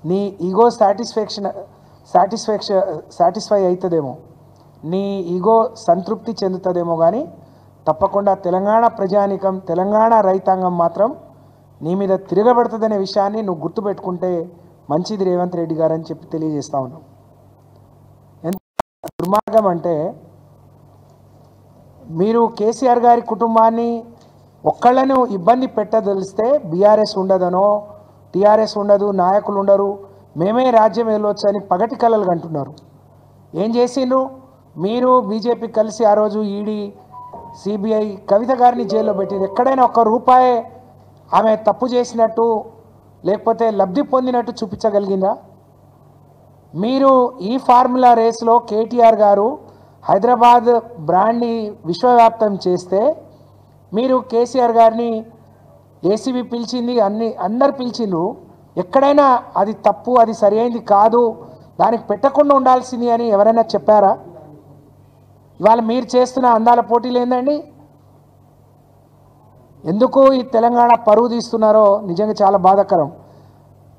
నీ ఈగో సాటిస్ఫై అవుతుందేమో, నీ ఈగో సంతృప్తి చెందుతుందేమో, కానీ తప్పకుండా తెలంగాణ ప్రజానికం, తెలంగాణ రైతాంగం మాత్రం నీ మీద తిరగబడుతుందనే విషయాన్ని నువ్వు గుర్తుపెట్టుకుంటే మంచిది రేవంత్ రెడ్డి గారు అని చెప్పి తెలియజేస్తా ఉన్నాం. ఎంత దుర్మార్గం అంటే మీరు కేసీఆర్ గారి కుటుంబాన్ని ఒక్కళ్ళను ఇబ్బంది పెట్టదలిస్తే బీఆర్ఎస్ ఉండదనో, టీఆర్ఎస్ ఉండదు, నాయకులు ఉండరు, మేమే రాజ్యం వెళ్ళవచ్చు అని పగటి కలలు కంటున్నారు. ఏం చేసిండ్రు మీరు? బీజేపీ కలిసి ఆ రోజు ఈడీ, సిబిఐ కవిత గారిని జైల్లో పెట్టింది. ఎక్కడైనా ₹1 ఆమె తప్పు చేసినట్టు లేకపోతే లబ్ధి పొందినట్టు చూపించగలిగిందా? మీరు ఈ ఫార్ములా రేస్లో కేటీఆర్ గారు హైదరాబాద్ బ్రాండ్ని విశ్వవ్యాప్తం చేస్తే మీరు కేసీఆర్ గారిని ఏసీబీ పిలిచింది, అందరు పిలిచిండ్రు, ఎక్కడైనా అది తప్పు, అది సరైనది కాదు, దానికి పెట్టకుండా ఉండాల్సింది అని ఎవరైనా చెప్పారా? ఇవాళ మీరు చేస్తున్న అందాల పోటీలు ఏందండి? ఎందుకు ఈ తెలంగాణ పరువు తీస్తున్నారో నిజంగా చాలా బాధాకరం.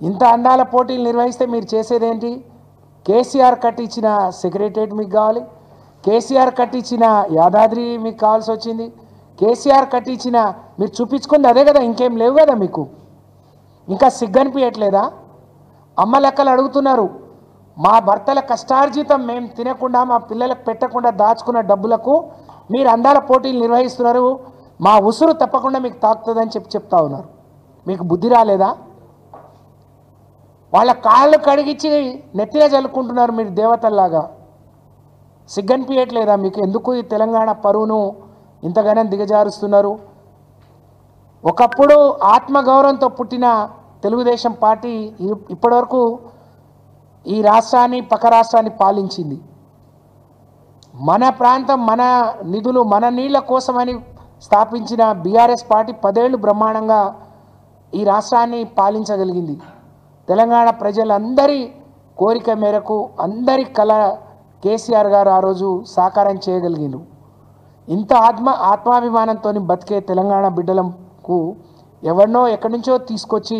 ఇంత అందాల పోటీలు నిర్వహిస్తే మీరు చేసేదేంటి? కేసీఆర్ కట్టించిన సెక్రటరియట్ మీకు కావాలి, కేసీఆర్ కట్టించిన యాదాద్రి మీకు కావాల్సి వచ్చింది, కేసీఆర్ కట్టించిన మీరు చూపించుకుంది అదే కదా, ఇంకేం లేవు కదా మీకు. ఇంకా సిగ్గనిపించట్లేదా? అమ్మ లెక్కలు అడుగుతున్నారు. మా భర్తల కష్టార్జితం మేము తినకుండా మా పిల్లలకు పెట్టకుండా దాచుకున్న డబ్బులకు మీరు అందాల పోటీలు నిర్వహిస్తున్నారు, మా ఉసురు తప్పకుండా మీకు తాకుతుందని చెప్తా ఉన్నారు. మీకు బుద్ధి రాలేదా? వాళ్ళ కాళ్ళు కడిగించి నెత్తిన చల్లుకుంటున్నారు మీరు దేవతల్లాగా. సిగ్గనిపించట్లేదా మీకు? ఎందుకు ఈ తెలంగాణ పరువును ఇంతగానో దిగజారుస్తున్నారు? ఒకప్పుడు ఆత్మగౌరవంతో పుట్టిన తెలుగుదేశం పార్టీ ఇప్పటివరకు ఈ రాష్ట్రాన్ని పక్క రాష్ట్రాన్ని పాలించింది. మన ప్రాంతం, మన నిధులు, మన నీళ్ల కోసమని స్థాపించిన బీఆర్ఎస్ పార్టీ 10 ఏళ్ళు బ్రహ్మాండంగా ఈ రాష్ట్రాన్ని పాలించగలిగింది. తెలంగాణ ప్రజలందరి కోరిక మేరకు, అందరి కళ కేసీఆర్ గారు ఆ రోజు సాకారం చేయగలిగిండ్రు. ఇంత ఆత్మాభిమానంతో బతికే తెలంగాణ బిడ్డలకు ఎవరినో ఎక్కడి నుంచో తీసుకొచ్చి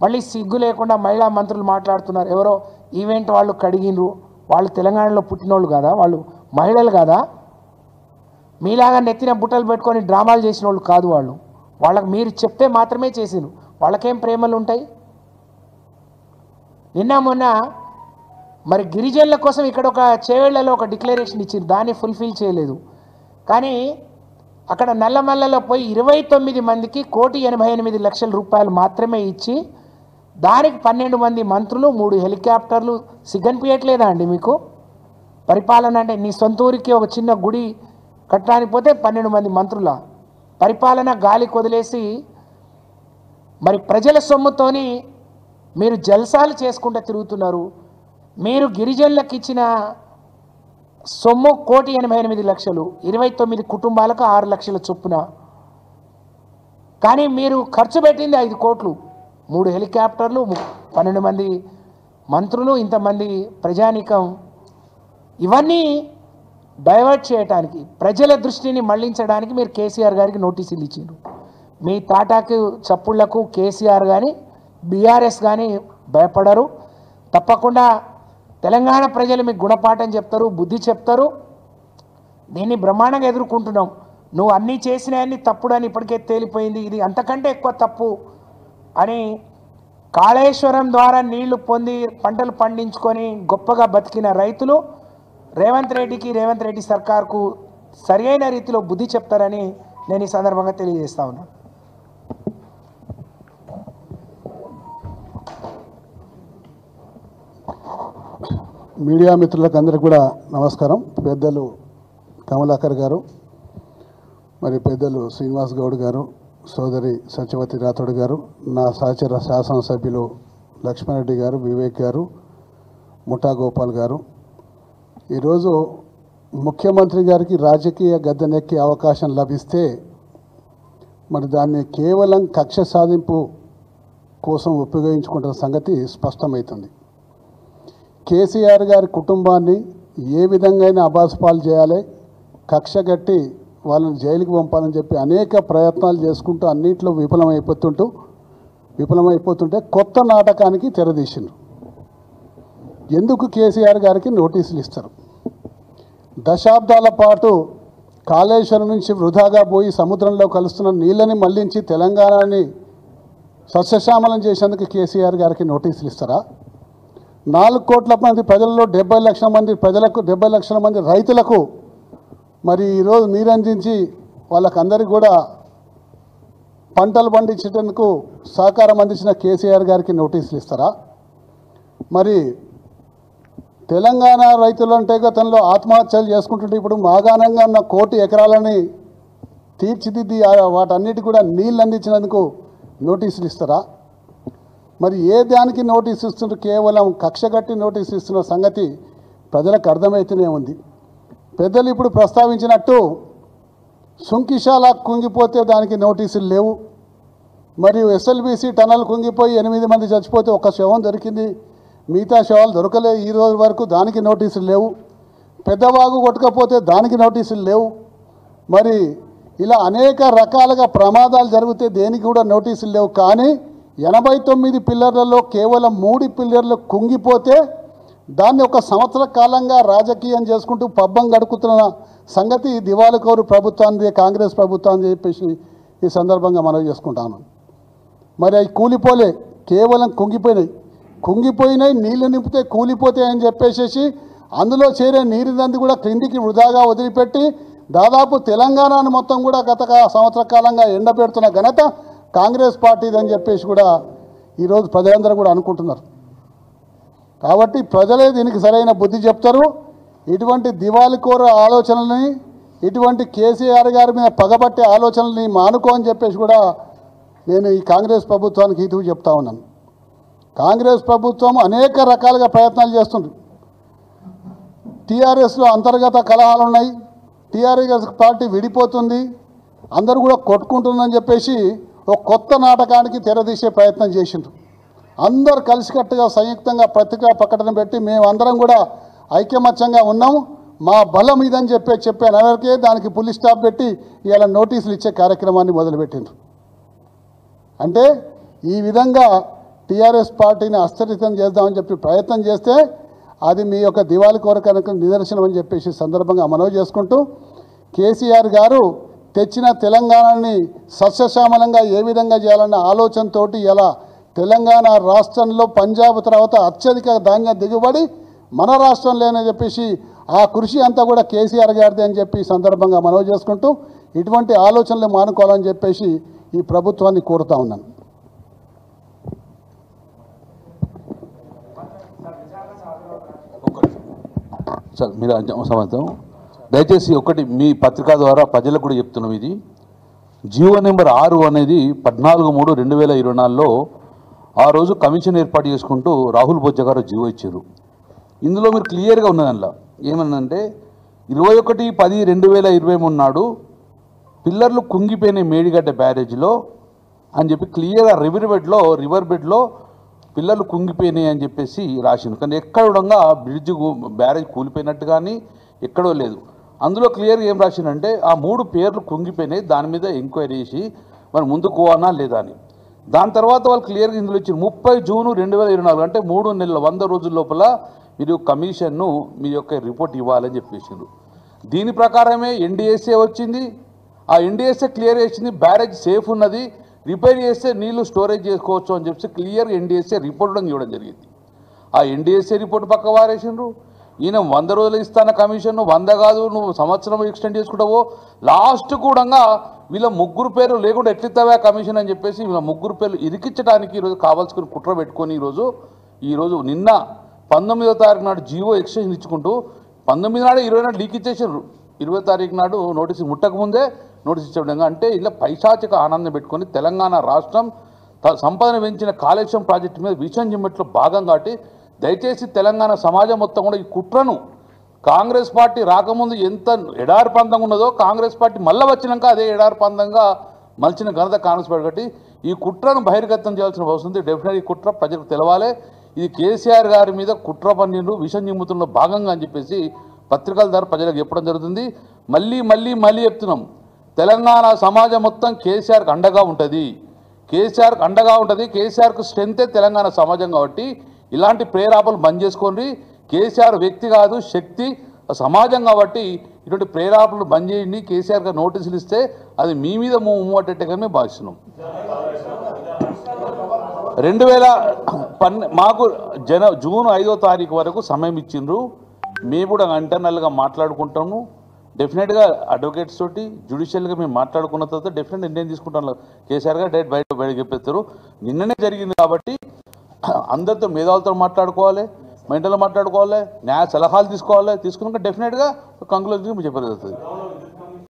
మళ్ళీ సిగ్గు లేకుండా మహిళా మంత్రులు మాట్లాడుతున్నారు. ఎవరో ఈవెంట్ వాళ్ళు కడిగినరు, వాళ్ళు తెలంగాణలో పుట్టినోళ్ళు కాదా? వాళ్ళు మహిళలు కాదా? మీలాగా నెత్తిన బుట్టలు పెట్టుకొని డ్రామాలు చేసిన వాళ్ళు కాదు వాళ్ళు. వాళ్ళకి మీరు చెప్తే మాత్రమే చేసిరు. వాళ్ళకేం ప్రేమలు ఉంటాయి? నిన్న మొన్న మరి గిరిజనుల కోసం ఇక్కడ ఒక చేవేళ్లలో ఒక డిక్లరేషన్ ఇచ్చింది, దాన్ని ఫుల్ఫిల్ చేయలేదు. కానీ అక్కడ నల్లమల్లలో పోయి 29 మందికి 1,88,00,000 రూపాయలు మాత్రమే ఇచ్చి దానికి 12 మంది మంత్రులు, 3 హెలికాప్టర్లు. సిగ్గనిపించట్లేదా అండి మీకు? పరిపాలన అంటే నీ సొంత ఊరికి ఒక చిన్న గుడి కట్టడానికి పోతే 12 మంది మంత్రుల పరిపాలన గాలికి వదిలేసి మరి ప్రజల సొమ్ముతోని మీరు జల్సాలు చేసుకుంటూ తిరుగుతున్నారు. మీరు గిరిజనులకు ఇచ్చిన సొమ్ము 1,88,00,000, 29 కుటుంబాలకు 6 లక్షల చొప్పున. కానీ మీరు ఖర్చు పెట్టింది 5 కోట్లు, 3 హెలికాప్టర్లు, 12 మంది మంత్రులు, ఇంతమంది ప్రజానీకం. ఇవన్నీ డైవర్ట్ చేయడానికి, ప్రజల దృష్టిని మళ్లించడానికి మీరు కేసీఆర్ గారికి నోటీసులు ఇచ్చారు. మీ తాటాకు చప్పుళ్లకు కేసీఆర్ కానీ బీఆర్ఎస్ కానీ భయపడరు. తప్పకుండా తెలంగాణ ప్రజలు మీకు గుణపాఠం చెప్తారు, బుద్ధి చెప్తారు. దీన్ని బ్రహ్మాండంగా ఎదుర్కొంటున్నాం. నువ్వు అన్నీ చేసినాయని తప్పుడు అని ఇప్పటికే తేలిపోయింది. ఇది అంతకంటే ఎక్కువ తప్పు అని కాళేశ్వరం ద్వారా నీళ్లు పొంది పంటలు పండించుకొని గొప్పగా బతికిన రైతులు రేవంత్ రెడ్డి సర్కార్కు సరైన రీతిలో బుద్ధి చెప్తారని నేను ఈ సందర్భంగా తెలియజేస్తా ఉన్నాను. మీడియా మిత్రులకు అందరికీ కూడా నమస్కారం. పెద్దలు కమలాకర్ గారు, మరి పెద్దలు శ్రీనివాస్ గౌడ్ గారు, సోదరి సత్యవతి రాథోడ్ గారు, నా సహచర శాసనసభ్యులు లక్ష్మణరెడ్డి గారు, వివేక్ గారు, ముఠా గోపాల్ గారు, ఈరోజు ముఖ్యమంత్రి గారికి రాజకీయ గద్దెనెక్కే అవకాశం లభిస్తే మరి దాన్ని కేవలం కక్ష సాధింపు కోసం ఉపయోగించుకుంటున్న సంగతి స్పష్టమవుతుంది. కేసీఆర్ గారి కుటుంబాన్ని ఏ విధంగా అబాసుపాలు చేయాలి, కక్ష కట్టి వాళ్ళని జైలుకి పంపాలని చెప్పి అనేక ప్రయత్నాలు చేసుకుంటూ అన్నింటిలో విఫలమైపోతుంటే కొత్త నాటకానికి తెరదీసిండ్రు. ఎందుకు కేసీఆర్ గారికి నోటీసులు ఇస్తారు? దశాబ్దాల పాటు కాళేశ్వరం నుంచి వృధాగా పోయి సముద్రంలో కలుస్తున్న నీళ్ళని మళ్లించి తెలంగాణని సస్యశ్యామలం చేసేందుకు కేసీఆర్ గారికి నోటీసులు ఇస్తారా? 4 కోట్ల మంది ప్రజల్లో 70 లక్షల మంది ప్రజలకు, 70 లక్షల మంది రైతులకు మరి ఈరోజు నీరందించి వాళ్ళకందరికీ కూడా పంటలు పండించేందుకు సహకారం అందించిన కేసీఆర్ గారికి నోటీసులు ఇస్తారా? మరి తెలంగాణ రైతులు అంటే గతంలో ఆత్మహత్యలు చేసుకుంటుంటే ఇప్పుడు మాగాణంగా ఉన్న 1 కోటి ఎకరాలని తీర్చిదిద్ది వాటన్నిటి కూడా నీళ్ళు అందించినందుకు నోటీసులు ఇస్తారా? మరి ఏ దానికి నోటీస్ ఇస్తున్నారు? కేవలం కక్షగట్టి నోటీస్ ఇస్తున్న సంగతి ప్రజలకు అర్థమైతేనే ఉంది. పెద్దలు ఇప్పుడు ప్రస్తావించినట్టు సుంకిశాల కుంగిపోతే దానికి నోటీసులు లేవు, మరియు ఎస్ఎల్బీసీ టనల్ కుంగిపోయి 8 మంది చచ్చిపోతే ఒక శవం దొరికింది, మిగతా శవాలు దొరకలేదు ఈ రోజు వరకు, దానికి నోటీసులు లేవు. పెద్దవాగు కొట్టుకపోతే దానికి నోటీసులు లేవు. మరి ఇలా అనేక రకాలుగా ప్రమాదాలు జరిగితే దేనికి కూడా నోటీసులు లేవు. కానీ 89 పిల్లర్లలో కేవలం 3 పిల్లర్లు కుంగిపోతే దాన్ని ఒక సంవత్సర కాలంగా రాజకీయం చేసుకుంటూ పబ్బం గడుపుతున్న సంగతి దివాళకోరు ప్రభుత్వాన్ని, కాంగ్రెస్ ప్రభుత్వాన్ని చెప్పేసి ఈ సందర్భంగా మనవి చేసుకుంటాను. మరి అవి కూలిపోలే, కేవలం కుంగిపోయినాయి, నీళ్లు నింపితే కూలిపోతాయని చెప్పేసి అందులో చేరే నీరుదంది కూడా క్రిందికి వృధాగా వదిలిపెట్టి దాదాపు తెలంగాణను మొత్తం కూడా గత సంవత్సర కాలంగా ఎండబెడుతున్న ఘనత కాంగ్రెస్ పార్టీదని చెప్పేసి కూడా ఈరోజు ప్రజలందరూ కూడా అనుకుంటున్నారు. కాబట్టి ప్రజలే దీనికి సరైన బుద్ధి చెప్తారు. ఇటువంటి దివాళికోర ఆలోచనల్ని, ఇటువంటి కేసీఆర్ గారి మీద పగబట్టే ఆలోచనల్ని మానుకో అని చెప్పేసి కూడా నేను ఈ కాంగ్రెస్ ప్రభుత్వానికి ఇటువు చెప్తా ఉన్నాను. కాంగ్రెస్ ప్రభుత్వం అనేక రకాలుగా ప్రయత్నాలు చేస్తుంది. టీఆర్ఎస్లో అంతర్గత కలహాలు ఉన్నాయి, టీఆర్ఎస్ పార్టీ విడిపోతుంది, అందరూ కూడా కొట్టుకుంటుందని చెప్పేసి ఒక కొత్త నాటకానికి తెరదీసే ప్రయత్నం చేసిండ్రు. అందరు కలిసికట్టుగా సంయుక్తంగా పత్రికా ప్రకటన పెట్టి మేమందరం కూడా ఐకమత్యంగా ఉన్నాము, మా బలం ఇదని చెప్పే నగరికే దానికి పులి స్టాప్ పెట్టి ఇలా నోటీసులు ఇచ్చే కార్యక్రమాన్ని మొదలుపెట్టిండ్రు. అంటే ఈ విధంగా టీఆర్ఎస్ పార్టీని అస్థిరితం చేద్దామని చెప్పి ప్రయత్నం చేస్తే అది మీ యొక్క దివాళి కోరికలకు నిదర్శనం అని చెప్పేసి సందర్భంగా మనవి చేసుకుంటూ, కేసీఆర్ గారు తెచ్చిన తెలంగాణని సస్యశ్యామలంగా ఏ విధంగా చేయాలన్న ఆలోచనతోటి ఇలా తెలంగాణ రాష్ట్రంలో పంజాబ్ తర్వాత అత్యధిక ధాన్య దిగుబడి మన రాష్ట్రంలోనే చెప్పేసి ఆ కృషి అంతా కూడా కేసీఆర్ గారిది అని చెప్పి సందర్భంగా మనవి చేసుకుంటూ ఇటువంటి ఆలోచనలు మానుకోవాలని చెప్పేసి ఈ ప్రభుత్వాన్ని కోరుతా ఉన్నాను. సార్ మీరు సమాధానం దయచేసి ఒకటి మీ పత్రికా ద్వారా ప్రజలకు కూడా చెప్తున్నాం. ఇది జీవో నెంబర్ 6 అనేది 14/3/2024లో ఆ రోజు కమిషన్ ఏర్పాటు చేసుకుంటూ రాహుల్ బొజ్జ గారు జీవో ఇచ్చారు. ఇందులో మీరు క్లియర్గా ఉన్నది అందులో ఏమన్నంటే 21/10/2023 నాడు పిల్లర్లు కుంగిపోయిన మేడిగడ్డ బ్యారేజ్లో అని చెప్పి క్లియర్గా రివర్ బెడ్లో పిల్లలు కుంగిపోయినాయి అని చెప్పేసి రాసింది. కానీ ఎక్కడ కూడా బ్రిడ్జ్ బ్యారేజ్ కూలిపోయినట్టు కానీ ఎక్కడో లేదు. అందులో క్లియర్గా ఏం రాసిందంటే ఆ 3 పేర్లు కుంగిపోయినాయి, దాని మీద ఎంక్వైరీ చేసి మరి ముందుకు పోవాలా లేదా అని. దాని తర్వాత వాళ్ళు క్లియర్గా ఇందులో ఇచ్చి 30 జూన్ 2024 అంటే 3 నెలల 100 రోజుల లోపల మీరు కమిషన్ను మీ యొక్క రిపోర్ట్ ఇవ్వాలని చెప్పేసిండ్రు. దీని ప్రకారమే ఎన్డీఎస్ఏ వచ్చింది. ఆ ఎన్డీఎస్ఏ క్లియర్ చేసింది బ్యారేజ్ సేఫ్ ఉన్నది, రిపేర్ చేస్తే నీళ్లు స్టోరేజ్ చేసుకోవచ్చు అని చెప్పి క్లియర్గా ఎన్డీఎస్ఏ రిపోర్ట్ కూడా ఇవ్వడం జరిగింది. ఆ ఎన్డీఎస్ఏ రిపోర్ట్ పక్క వారేసిండ్రు. ఈయన 100 రోజులు ఇస్తాన కమిషన్ 100 కాదు నువ్వు సంవత్సరం ఎక్స్టెండ్ చేసుకుంటావో, లాస్ట్ కూడా వీళ్ళ 3 పేర్లు లేకుండా ఎట్లిస్తావా కమిషన్ అని చెప్పేసి వీళ్ళ 3 పేర్లు ఇరికించడానికి ఈరోజు కావాల్సుకుని కుట్ర పెట్టుకొని ఈరోజు నిన్న 19వ తారీఖు నాడు జీవో ఎక్స్టెన్షన్ ఇచ్చుకుంటూ 19 నాడు 20 నాడు లీక్ ఇచ్చేసారు. 20 తారీఖు నాడు నోటీసు ముట్టకముందే నోటీస్ ఇచ్చే విధంగా అంటే ఇలా పైశాచిక ఆనందం పెట్టుకొని తెలంగాణ రాష్ట్రం సంపదన పెంచిన కాళేశ్వరం ప్రాజెక్టు మీద విషయం జిమ్మట్లో భాగం కాబట్టి దయచేసి తెలంగాణ సమాజం మొత్తం కూడా ఈ కుట్రను కాంగ్రెస్ పార్టీ రాకముందు ఎంత ఎడారిపందంగా ఉన్నదో కాంగ్రెస్ పార్టీ మళ్ళీ వచ్చినాక అదే ఎడారిపందంగా మలిచిన ఘనత కాంగ్రెస్ పార్టీ కాబట్టి ఈ కుట్రను బహిర్గతం చేయాల్సిన అవసరం ఉంది. డెఫినెట్లీ ఈ కుట్ర ప్రజలకు తెలవాలి. ఇది కేసీఆర్ గారి మీద కుట్ర పన్నీరు విషం జిమ్ముతున్న భాగంగా అని చెప్పేసి పత్రికల ద్వారా ప్రజలకు చెప్పడం జరుగుతుంది. మళ్ళీ చెప్తున్నాం, తెలంగాణ సమాజం మొత్తం కేసీఆర్కి అండగా ఉంటుంది. కేసీఆర్కు స్ట్రెంతే తెలంగాణ సమాజం కాబట్టి ఇలాంటి ప్రేరేపణలు బంద్ చేసుకోండి. కేసీఆర్ వ్యక్తి కాదు శక్తి సమాజం కాబట్టి ఇటువంటి ప్రేరేపణలు బంద్ చేయండి. కేసీఆర్ గారు నోటీసులు ఇస్తే అది మీ మీద మూవట్టేట్టుగా మేము భావిస్తున్నాం. 2010 మాకు జూన్ 5వ తారీఖు వరకు సమయం ఇచ్చిండ్రు. మేము కూడా ఇంటర్నల్గా మాట్లాడుకుంటాము. డెఫినెట్గా అడ్వకేట్స్ తోటి జ్యుడిషియల్గా మేము మాట్లాడుకున్న తర్వాత డెఫినెట్ నిర్ణయం తీసుకుంటాను. కేసీఆర్ గారు డైరెక్ట్ బయట చెప్పేస్తారు. నిన్ననే జరిగింది కాబట్టి అందరితో మేధావులతో మాట్లాడుకోవాలి, మెంటల్లో మాట్లాడుకోవాలి, న్యాయ సలహాలు తీసుకున్నాక డెఫినెట్గా కంక్లూజన్ చెప్పేది.